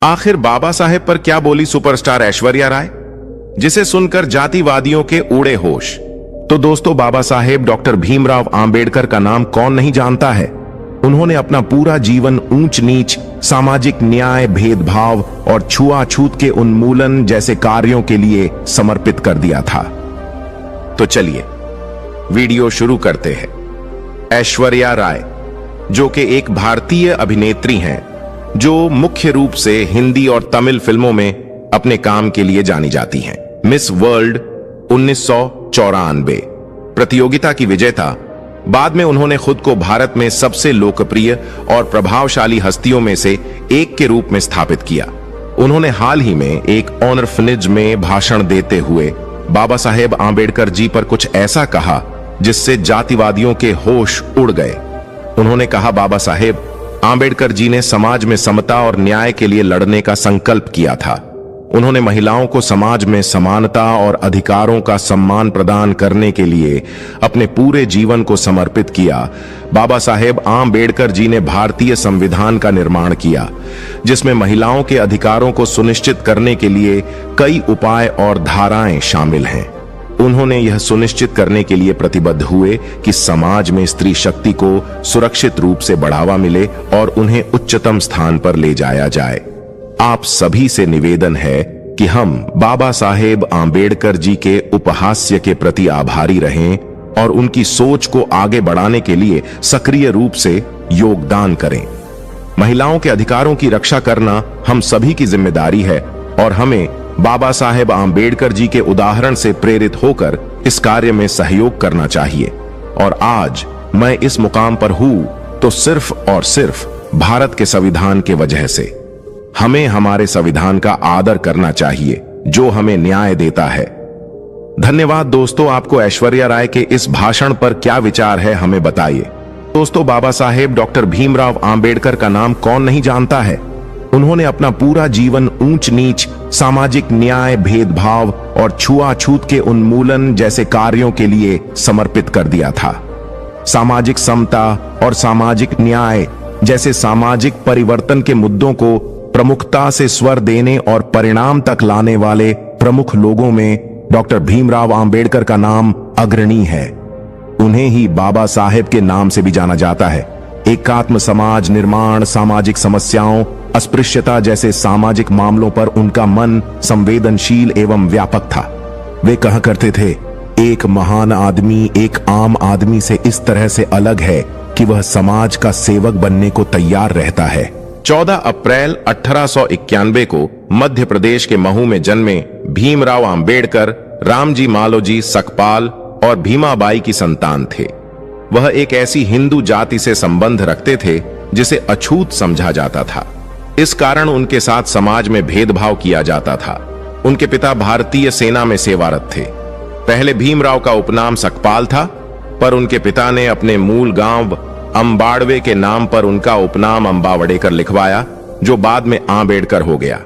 आखिर बाबा साहेब पर क्या बोली सुपरस्टार ऐश्वर्या राय, जिसे सुनकर जातिवादियों के उड़े होश। तो दोस्तों, बाबा साहेब डॉक्टर भीमराव आंबेडकर का नाम कौन नहीं जानता है। उन्होंने अपना पूरा जीवन ऊंच नीच, सामाजिक न्याय, भेदभाव और छुआछूत के उन्मूलन जैसे कार्यों के लिए समर्पित कर दिया था। तो चलिए वीडियो शुरू करते हैं। ऐश्वर्या राय, जो कि एक भारतीय अभिनेत्री हैं, जो मुख्य रूप से हिंदी और तमिल फिल्मों में अपने काम के लिए जानी जाती हैं। मिस वर्ल्ड 1994 प्रतियोगिता की विजेता। बाद में उन्होंने खुद को भारत में सबसे लोकप्रिय और प्रभावशाली हस्तियों में से एक के रूप में स्थापित किया। उन्होंने हाल ही में एक ऑर्फनेज में भाषण देते हुए बाबा साहेब आंबेडकर जी पर कुछ ऐसा कहा जिससे जातिवादियों के होश उड़ गए। उन्होंने कहा, बाबा साहेब आंबेडकर जी ने समाज में समता और न्याय के लिए लड़ने का संकल्प किया था। उन्होंने महिलाओं को समाज में समानता और अधिकारों का सम्मान प्रदान करने के लिए अपने पूरे जीवन को समर्पित किया। बाबा साहेब आंबेडकर जी ने भारतीय संविधान का निर्माण किया, जिसमें महिलाओं के अधिकारों को सुनिश्चित करने के लिए कई उपाय और धाराएं शामिल हैं। उन्होंने यह सुनिश्चित करने के लिए प्रतिबद्ध हुए कि समाज में स्त्री शक्ति को सुरक्षित रूप से बढ़ावा मिले और उन्हें उच्चतम स्थान पर ले जाया जाए। आप सभी से निवेदन है कि हम बाबा साहेब आंबेडकर जी के उपहास्य के प्रति आभारी रहें और उनकी सोच को आगे बढ़ाने के लिए सक्रिय रूप से योगदान करें। महिलाओं के अधिकारों की रक्षा करना हम सभी की जिम्मेदारी है और हमें बाबा साहेब आंबेडकर जी के उदाहरण से प्रेरित होकर इस कार्य में सहयोग करना चाहिए। और आज मैं इस मुकाम पर हूं तो सिर्फ और सिर्फ भारत के संविधान के वजह से। हमें हमारे संविधान का आदर करना चाहिए, जो हमें न्याय देता है। धन्यवाद दोस्तों। आपको ऐश्वर्या राय के इस भाषण पर क्या विचार है, हमें बताइए। दोस्तों, बाबा साहेब डॉक्टर भीमराव आंबेडकर का नाम कौन नहीं जानता है। उन्होंने अपना पूरा जीवन ऊंच नीच, सामाजिक न्याय, भेदभाव और छुआछूत के उन्मूलन जैसे कार्यों के लिए समर्पित कर दिया था। सामाजिक समता और सामाजिक न्याय जैसे सामाजिक परिवर्तन के मुद्दों को प्रमुखता से स्वर देने और परिणाम तक लाने वाले प्रमुख लोगों में डॉक्टर भीमराव आंबेडकर का नाम अग्रणी है। उन्हें ही बाबा साहेब के नाम से भी जाना जाता है। एकात्म समाज निर्माण, सामाजिक समस्याओं, अस्पृश्यता जैसे सामाजिक मामलों पर उनका मन संवेदनशील एवं व्यापक था। वे कहा करते थे, एक महान आदमी एक आम आदमी से इस तरह से अलग है कि वह समाज का सेवक बनने को तैयार रहता है। 14 अप्रैल 1891 को मध्य प्रदेश के महू में जन्मे भीमराव आंबेडकर रामजी मालोजी सकपाल और भीमाबाई की संतान थे। वह एक ऐसी हिंदू जाति से संबंध रखते थे जिसे अछूत समझा जाता था। इस कारण उनके साथ समाज में भेदभाव किया जाता था। उनके पिता भारतीय सेना में सेवारत थे। पहले भीमराव का उपनाम सकपाल था, पर उनके पिता ने अपने मूल गांव अंबाड़वे के नाम पर उनका उपनाम अंबावड़ेकर लिखवाया, जो बाद में आंबेडकर हो गया।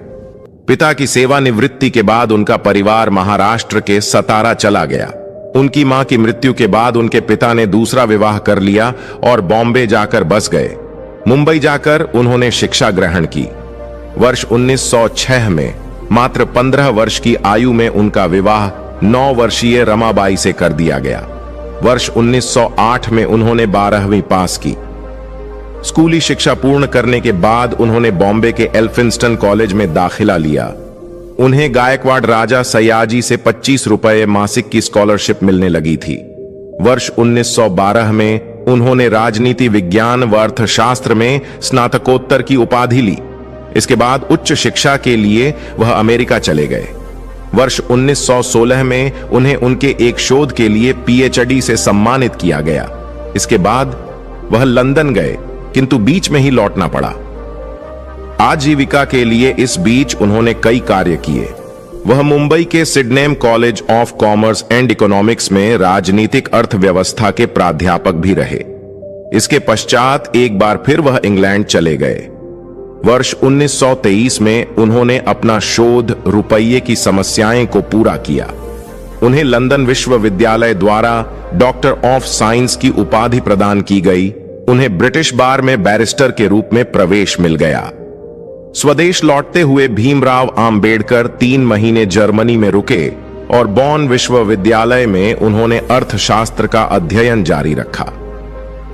पिता की सेवानिवृत्ति के बाद उनका परिवार महाराष्ट्र के सतारा चला गया। उनकी मां की मृत्यु के बाद उनके पिता ने दूसरा विवाह कर लिया और बॉम्बे जाकर बस गए। मुंबई जाकर उन्होंने शिक्षा ग्रहण की। वर्ष 1906 में मात्र 15 वर्ष की आयु में उनका विवाह 9 वर्षीय रमाबाई से कर दिया गया। वर्ष 1908 में उन्होंने 12वीं पास की। स्कूली शिक्षा पूर्ण करने के बाद उन्होंने बॉम्बे के एल्फिंस्टन कॉलेज में दाखिला लिया। उन्हें गायकवाड़ राजा सयाजी से 25 रुपए मासिक की स्कॉलरशिप मिलने लगी थी। वर्ष 1912 में उन्होंने राजनीति विज्ञान व अर्थशास्त्र में स्नातकोत्तर की उपाधि ली। इसके बाद उच्च शिक्षा के लिए वह अमेरिका चले गए। वर्ष 1916 में उन्हें उनके एक शोध के लिए पीएचडी से सम्मानित किया गया। इसके बाद वह लंदन गए, किंतु बीच में ही लौटना पड़ा। आजीविका के लिए इस बीच उन्होंने कई कार्य किए। वह मुंबई के Sydenham college of commerce and economics में राजनीतिक अर्थव्यवस्था के प्राध्यापक भी रहे। इसके पश्चात एक बार फिर वह इंग्लैंड चले गए। वर्ष 1923 में उन्होंने अपना शोध रुपये की समस्याएं को पूरा किया। उन्हें लंदन विश्वविद्यालय द्वारा डॉक्टर ऑफ साइंस की उपाधि प्रदान की गई। उन्हें ब्रिटिश बार में बैरिस्टर के रूप में प्रवेश मिल गया। स्वदेश लौटते हुए भीमराव आम्बेडकर 3 महीने जर्मनी में रुके और बॉन विश्वविद्यालय में उन्होंने अर्थशास्त्र का अध्ययन जारी रखा।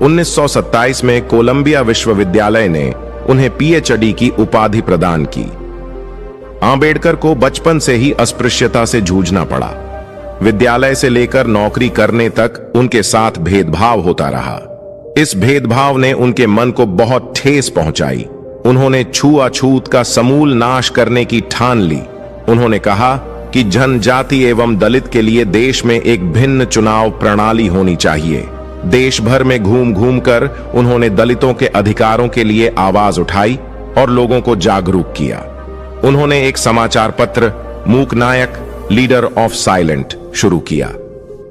1927 में कोलंबिया विश्वविद्यालय ने उन्हें पीएचडी की उपाधि प्रदान की। आम्बेडकर को बचपन से ही अस्पृश्यता से जूझना पड़ा। विद्यालय से लेकर नौकरी करने तक उनके साथ भेदभाव होता रहा। इस भेदभाव ने उनके मन को बहुत ठेस पहुंचाई। उन्होंने छुआछूत का समूल नाश करने की ठान ली। उन्होंने कहा कि जनजाति एवं दलित के लिए देश में एक भिन्न चुनाव प्रणाली होनी चाहिए। देश भर में घूम घूम कर उन्होंने दलितों के अधिकारों के लिए आवाज उठाई और लोगों को जागरूक किया। उन्होंने एक समाचार पत्र मूक नायक लीडर ऑफ साइलेंट शुरू किया।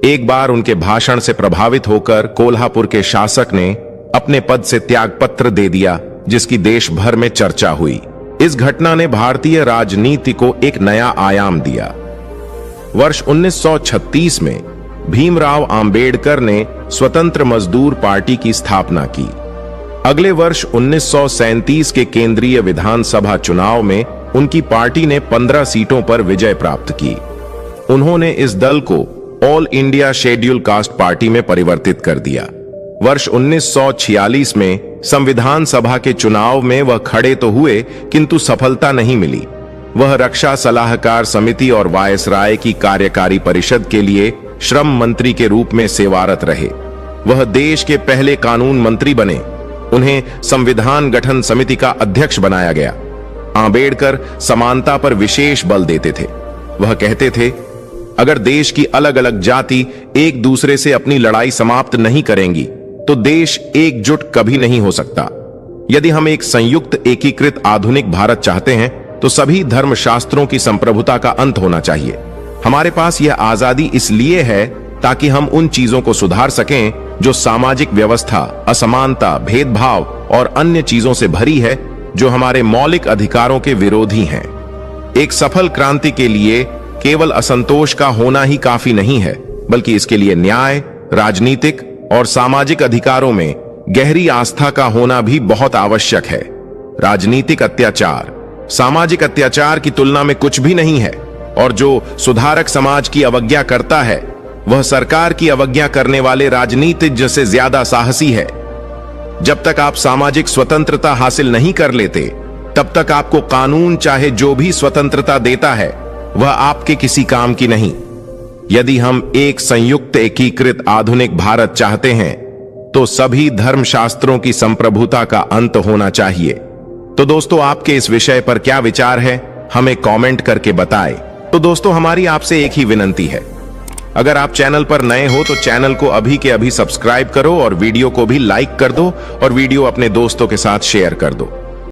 एक बार उनके भाषण से प्रभावित होकर कोल्हापुर के शासक ने अपने पद से त्यागपत्र दे दिया, जिसकी देश भर में चर्चा हुई। इस घटना ने भारतीय राजनीति को एक नया आयाम दिया। वर्ष 1936 में भीमराव आम्बेडकर ने स्वतंत्र मजदूर पार्टी की स्थापना की। अगले वर्ष 1937 के केंद्रीय विधानसभा चुनाव में उनकी पार्टी ने 15 सीटों पर विजय प्राप्त की। उन्होंने इस दल को all India schedule caste party में परिवर्तित कर दिया। वर्ष 1946 में संविधान सभा के चुनाव में वह खड़े तो हुए, किंतु सफलता नहीं मिली। वह रक्षा सलाहकार समिति और वायसराय की कार्यकारी परिषद के लिए श्रम मंत्री के रूप में सेवारत रहे। वह देश के पहले कानून मंत्री बने। उन्हें संविधान गठन समिति का अध्यक्ष बनाया गया। आम्बेडकर समानता पर विशेष बल देते थे। वह कहते थे, अगर देश की अलग अलग जाति एक दूसरे से अपनी लड़ाई समाप्त नहीं करेंगी तो देश एकजुट कभी नहीं हो सकता। यदि हम एक संयुक्त एकीकृत आधुनिक भारत चाहते हैं तो सभी धर्मशास्त्रों की संप्रभुता का अंत होना चाहिए। हमारे पास यह आजादी इसलिए है ताकि हम उन चीजों को सुधार सकें जो सामाजिक व्यवस्था, असमानता, भेदभाव और अन्य चीजों से भरी है, जो हमारे मौलिक अधिकारों के विरोधी हैं। एक सफल क्रांति के लिए केवल असंतोष का होना ही काफी नहीं है, बल्कि इसके लिए न्याय, राजनीतिक और सामाजिक अधिकारों में गहरी आस्था का होना भी बहुत आवश्यक है। राजनीतिक अत्याचार सामाजिक अत्याचार की तुलना में कुछ भी नहीं है, और जो सुधारक समाज की अवज्ञा करता है वह सरकार की अवज्ञा करने वाले राजनीतिज्ञ से ज्यादा साहसी है। जब तक आप सामाजिक स्वतंत्रता हासिल नहीं कर लेते, तब तक आपको कानून चाहे जो भी स्वतंत्रता देता है वह आपके किसी काम की नहीं। यदि हम एक संयुक्त एकीकृत आधुनिक भारत चाहते हैं तो सभी धर्मशास्त्रों की संप्रभुता का अंत होना चाहिए। तो दोस्तों, आपके इस विषय पर क्या विचार है, हमें कमेंट करके बताएं। तो दोस्तों, हमारी आपसे एक ही विनंती है, अगर आप चैनल पर नए हो तो चैनल को अभी के अभी सब्सक्राइब करो और वीडियो को भी लाइक कर दो और वीडियो अपने दोस्तों के साथ शेयर कर दो।